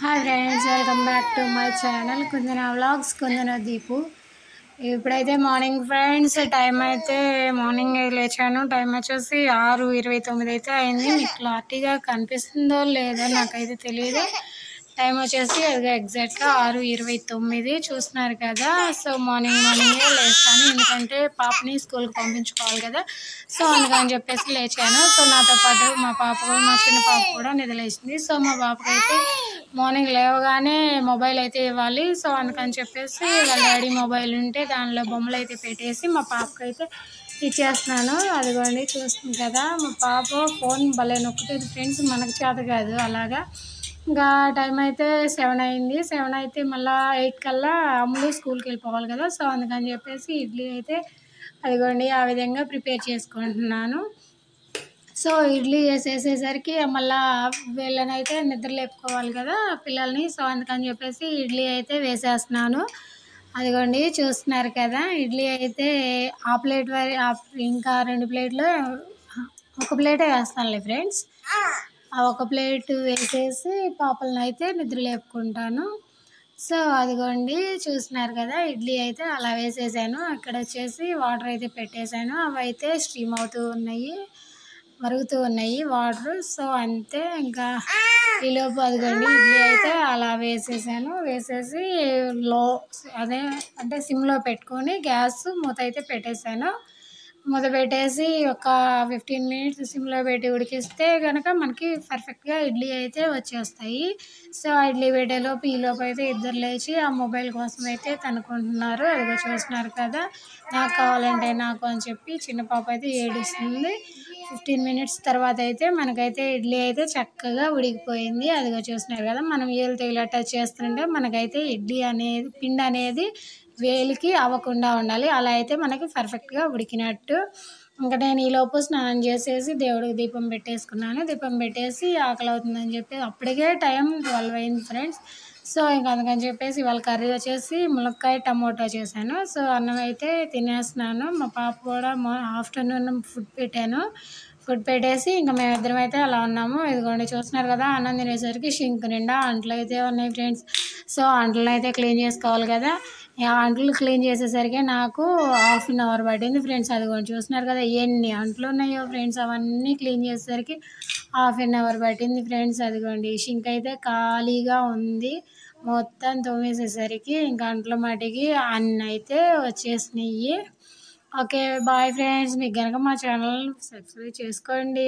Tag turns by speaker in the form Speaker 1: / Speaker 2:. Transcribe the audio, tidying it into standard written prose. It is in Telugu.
Speaker 1: Hi friends, welcome back to my channel Kundana vlogs Kundana Deepu. ఇప్పుడైతే మార్నింగ్ ఫ్రెండ్స్, టైం అయితే మార్నింగ్ లేచాను. టైం వచ్చేసి 6:29 అయితే అయింది. మీకు క్లారిటీగా కనిపిస్తుందో లేదో నాకైతే తెలియదు. టైం వచ్చేసి అది ఎగ్జాక్ట్గా 6:29 చూస్తున్నారు కదా. సో మార్నింగే లేస్తాను, ఎందుకంటే పాపని స్కూల్కి పంపించుకోవాలి కదా. సో అందుకని చెప్పేసి లేచాను. సో నాతో పాటు మా పాప కూడా, మా చిన్న పాప కూడా నిద్రలేసింది. సో మా పాపకైతే మార్నింగ్ లేవగానే మొబైల్ అయితే ఇవ్వాలి. సో అందుకని చెప్పేసి వాళ్ళ డాడీ మొబైల్ ఉంటే దానిలో బొమ్మలు అయితే పెట్టేసి మా పాపకైతే ఇచ్చేస్తున్నాను. అదిగోండి చూస్తుంది కదా, మా పాప ఫోన్ భలే నొక్కుతుంది ఫ్రెండ్స్, మనకు చేత కాదు అలాగా. ఇంకా టైం అయితే 7 అయింది. 7 అయితే మళ్ళీ 8 కల్లా అమ్ములు స్కూల్కి వెళ్ళిపోవాలి కదా. సో అందుకని చెప్పేసి ఇడ్లీ అయితే అదిగోండి ఆ విధంగా ప్రిపేర్ చేసుకుంటున్నాను. సో ఇడ్లీ వేసేసేసరికి మళ్ళీ వీళ్ళనైతే నిద్ర లేపుకోవాలి కదా పిల్లల్ని. సో అందుకని చెప్పేసి ఇడ్లీ అయితే వేసేస్తున్నాను. అదిగోండి చూస్తున్నారు కదా, ఇడ్లీ అయితే ఆ ప్లేట్ ఇంకా 2 ప్లేట్లు, ఒక ప్లేటే వేస్తానులే ఫ్రెండ్స్. ఆ ఒక ప్లేట్ వేసేసి పాపలను అయితే నిద్ర లేపుకుంటాను. సో అదిగోండి చూస్తున్నారు కదా, ఇడ్లీ అయితే అలా వేసేసాను. అక్కడ వచ్చేసి వాటర్ అయితే పెట్టేశాను. అవి అయితే స్టీమ్ అవుతూ ఉన్నాయి, మరుగుతూ ఉన్నాయి వాటర్. సో అంతే, ఇంకా ఈలోపు అదిగోండి ఇడ్లీ అయితే అలా వేసేసాను. వేసేసి అంటే సిమ్లో పెట్టుకొని గ్యాస్ మూత అయితే పెట్టేశాను. మూత పెట్టేసి ఒక 15 మినిట్స్ సిమ్లో పెట్టి ఉడికిస్తే కనుక మనకి పర్ఫెక్ట్గా ఇడ్లీ అయితే వచ్చేస్తాయి. సో ఆ ఇడ్లీ పెట్టేలోపు ఈలోపు అయితే ఇద్దరు లేచి ఆ మొబైల్ కోసం అయితే తనుకుంటున్నారు. అదిగో చూస్తున్నారు కదా, నాకు కావాలంటే నాకు అని చెప్పి చిన్న పాప అయితే ఏడుస్తుంది. 15 మినిట్స్ తర్వాత అయితే మనకైతే ఇడ్లీ అయితే చక్కగా ఉడికిపోయింది. అదిగో చూస్తున్నారు కదా, మనం ఏలుతో ఇలా టచ్ చేస్తుంటే మనకైతే ఇడ్లీ అనేది, పిండి అనేది వేలికి అవ్వకుండా ఉండాలి. అలా అయితే మనకి పర్ఫెక్ట్గా ఉడికినట్టు. ఇంకా నేను ఈలోపు స్నానం చేసేసి దేవుడికి దీపం పెట్టేసుకున్నాను. దీపం పెట్టేసి ఆకలి అవుతుందని చెప్పి అప్పటికే టైం 12 అయింది ఫ్రెండ్స్. సో ఇంకా అందుకని చెప్పేసి వాళ్ళ కర్రీ వచ్చేసి ములక్కాయ టమోటా చేశాను. సో అన్నం అయితే తినేస్తున్నాను. మా పాప కూడా ఆఫ్టర్నూన్ ఫుడ్ పెట్టేసి ఇంకా మేమిద్దరం అయితే అలా ఉన్నాము. ఇదిగోండి చూస్తున్నారు కదా, అన్నం తినేసరికి షింక్ నిండా అంట్లు అయితే ఉన్నాయి ఫ్రెండ్స్. సో అంట్లను అయితే క్లీన్ చేసుకోవాలి కదా. ఆ అంట్లు క్లీన్ చేసేసరికి నాకు 1/2 అవర్ పట్టింది ఫ్రెండ్స్. అదిగోండి చూస్తున్నారు కదా ఎన్ని అంట్లు ఉన్నాయో ఫ్రెండ్స్, అవన్నీ క్లీన్ చేసేసరికి 1/2 అవర్ పట్టింది ఫ్రెండ్స్. అదిగోండి షింక్ అయితే ఖాళీగా ఉంది. మొత్తం తోమేసేసరికి ఇంకా అంట్ల మటుకి అన్నీ అయితే వచ్చేసినాయి. ఓకే బాయ్ ఫ్రెండ్స్, మీకు కనుక మా ఛానల్ సబ్స్క్రైబ్ చేసుకోండి.